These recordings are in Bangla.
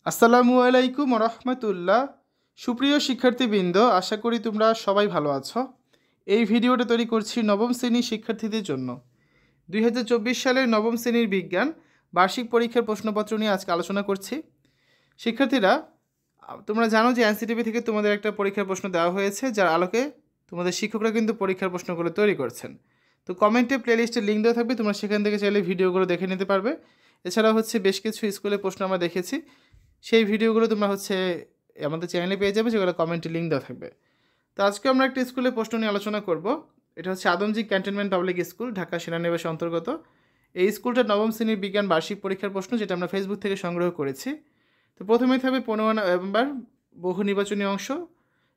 আসসালামু আলাইকুম রহমতুল্লাহ। সুপ্রিয় শিক্ষার্থীবৃন্দ, আশা করি তোমরা সবাই ভালো আছো। এই ভিডিওটা তৈরি করছি নবম শ্রেণীর শিক্ষার্থীদের জন্য। 2024 সালের নবম শ্রেণীর বিজ্ঞান বার্ষিক পরীক্ষার প্রশ্নপত্র নিয়ে আজকে আলোচনা করছি। শিক্ষার্থীরা, তোমরা জানো যে এনসিটিভি থেকে তোমাদের একটা পরীক্ষার প্রশ্ন দেওয়া হয়েছে, যার আলোকে তোমাদের শিক্ষকরা কিন্তু পরীক্ষার প্রশ্নগুলো তৈরি করছেন। তো কমেন্টে প্লেলিস্টের লিঙ্ক দেওয়া থাকবে, তোমরা সেখান থেকে চাইলে ভিডিওগুলো দেখে নিতে পারবে। এছাড়া বেশ কিছু স্কুলের প্রশ্ন আমরা দেখেছি, সেই ভিডিওগুলো তোমরা আমাদের চ্যানেলে পেয়ে যাবে, যেগুলো কমেন্টে লিঙ্ক দেওয়া থাকবে। তো আজকে আমরা একটা স্কুলের প্রশ্ন নিয়ে আলোচনা করব। এটা Adamjee cantonment public school, Dhaka সেনানিবাসের অন্তর্গত। এই স্কুলটা নবম শ্রেণীর বিজ্ঞান বার্ষিক পরীক্ষার প্রশ্ন, যেটা আমরা ফেসবুক থেকে সংগ্রহ করেছি। তো প্রথমেই থাকবে 15 নভেম্বর বহু নির্বাচনী অংশ।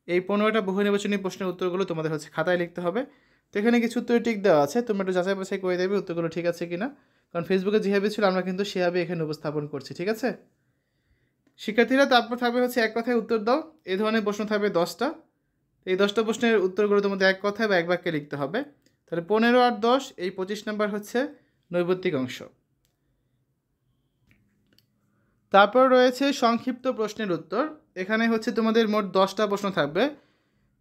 এই 15টা বহু নির্বাচনী প্রশ্নের উত্তরগুলো তোমাদের খাতায় লিখতে হবে। তো এখানে কিছু উত্তর টিক দেওয়া আছে, তোমরা একটু যাচাই বাছাই করে দেবে উত্তরগুলো ঠিক আছে কিনা, কারণ ফেসবুকে যেভাবে ছিল আমরা কিন্তু সেভাবে এখানে উপস্থাপন করছি, ঠিক আছে শিক্ষার্থীরা? তারপর থাকবে এক কথায় উত্তর দাও। এই ধরনের প্রশ্ন থাকবে 10টা। এই 10টা প্রশ্নের উত্তরগুলো তোমাদের এক কথায় বা এক বাক্যে লিখতে হবে। তাহলে 15 আর 10, এই 25 নাম্বার নৈর্ব্যক্তিক অংশ। তারপর রয়েছে সংক্ষিপ্ত প্রশ্নের উত্তর। এখানে তোমাদের মোট 10টা প্রশ্ন থাকবে,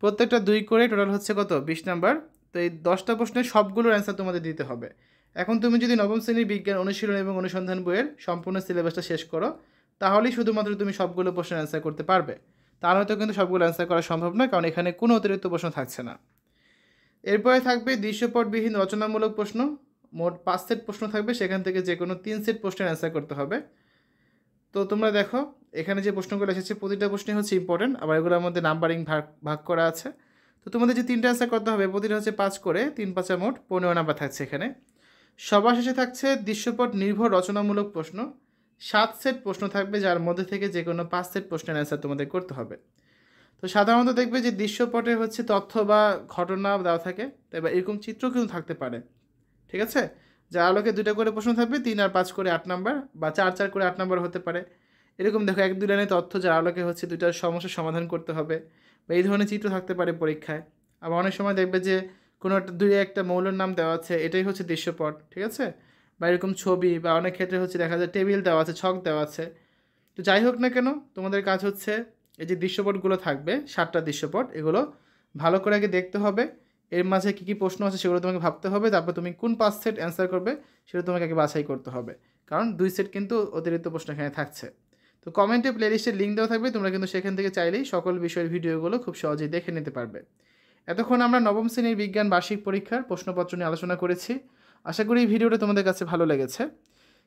প্রত্যেকটা 2 করে, টোটাল কত, 20 নাম্বার। তো এই 10টা প্রশ্নের সবগুলোর অ্যান্সার তোমাদের দিতে হবে। এখন তুমি যদি নবম শ্রেণীর বিজ্ঞান অনুশীলন এবং অনুসন্ধান বইয়ের সম্পূর্ণ সিলেবাসটা শেষ করো, তাহলেই শুধুমাত্র তুমি সবগুলো প্রশ্নের অ্যান্সার করতে পারবে। তা নয়তো কিন্তু সবগুলো অ্যান্সার করা সম্ভব নয়, কারণ এখানে কোনো অতিরিক্ত প্রশ্ন থাকছে না। এরপরে থাকবে দৃশ্যপটবিহীন রচনামূলক প্রশ্ন। মোট 5 সেট প্রশ্ন থাকবে, সেখান থেকে যে কোনো 3 সেট প্রশ্নের অ্যান্সার করতে হবে। তো তোমরা দেখো, এখানে যে প্রশ্নগুলো এসেছে প্রতিটা প্রশ্নই ইম্পর্টেন্ট, আবার এগুলোর মধ্যে নাম্বারিং ভাগ করা আছে। তো তোমাদের যে 3টা অ্যান্সার করতে হবে, প্রতিটা 5 করে, 3 5 মোট 15 নাম্বার থাকছে এখানে। সবার শেষে থাকছে দৃশ্যপট নির্ভর রচনামূলক প্রশ্ন। 7 সেট প্রশ্ন থাকবে, যার মধ্যে থেকে যে কোনো 5 সেট প্রশ্নের অ্যান্সার তোমাদের করতে হবে। তো সাধারণত দেখবে যে দৃশ্যপটে তথ্য বা ঘটনা দেওয়া থাকে, এবার এরকম চিত্র কিন্তু থাকতে পারে, ঠিক আছে? যার আলোকে 2টা করে প্রশ্ন থাকবে, 3 আর 5 করে 8 নাম্বার, বা 4 4 করে 8 নাম্বার হতে পারে। এরকম দেখো 1-2 লাইনের তথ্য, যার আলোকে 2টা সমস্যার সমাধান করতে হবে, বা এই ধরনের চিত্র থাকতে পারে পরীক্ষায়। আবার অনেক সময় দেখবে যে কোনো একটা মৌলের নাম দেওয়া আছে, এটাই দৃশ্যপট, ঠিক আছে? বা এরকম ছবি, বা অনেক ক্ষেত্রে দেখা যায় টেবিল দেওয়া আছে, ছক দেওয়া আছে। তো যাই হোক না কেন, তোমাদের কাজ এই যে দৃশ্যপটগুলো থাকবে, 7টা দৃশ্যপট, এগুলো ভালো করে আগে দেখতে হবে। এর মাঝে কী কী প্রশ্ন আছে সেগুলো তোমাকে ভাবতে হবে, তারপর তুমি কোন 5 সেট অ্যান্সার করবে সেটা তোমাকে আগে বাছাই করতে হবে, কারণ 2 সেট কিন্তু অতিরিক্ত প্রশ্ন এখানে থাকছে। তো কমেন্টে প্লেলিস্টের লিঙ্ক দেওয়া থাকবে, তোমরা কিন্তু সেখান থেকে চাইলেই সকল বিষয়ের ভিডিওগুলো খুব সহজেই দেখে নিতে পারবে। এতক্ষণ আমরা নবম শ্রেণীর বিজ্ঞান বার্ষিক পরীক্ষার প্রশ্নপত্র নিয়ে আলোচনা করেছি। আশা করি এই ভিডিওটা তোমাদের কাছে ভালো লেগেছে।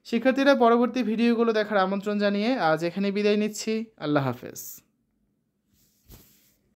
শিক্ষার্থীরা, পরবর্তী ভিডিওগুলো দেখার আমন্ত্রণ জানিয়ে আজ এখানে বিদায় নিচ্ছি। আল্লাহ হাফেজ।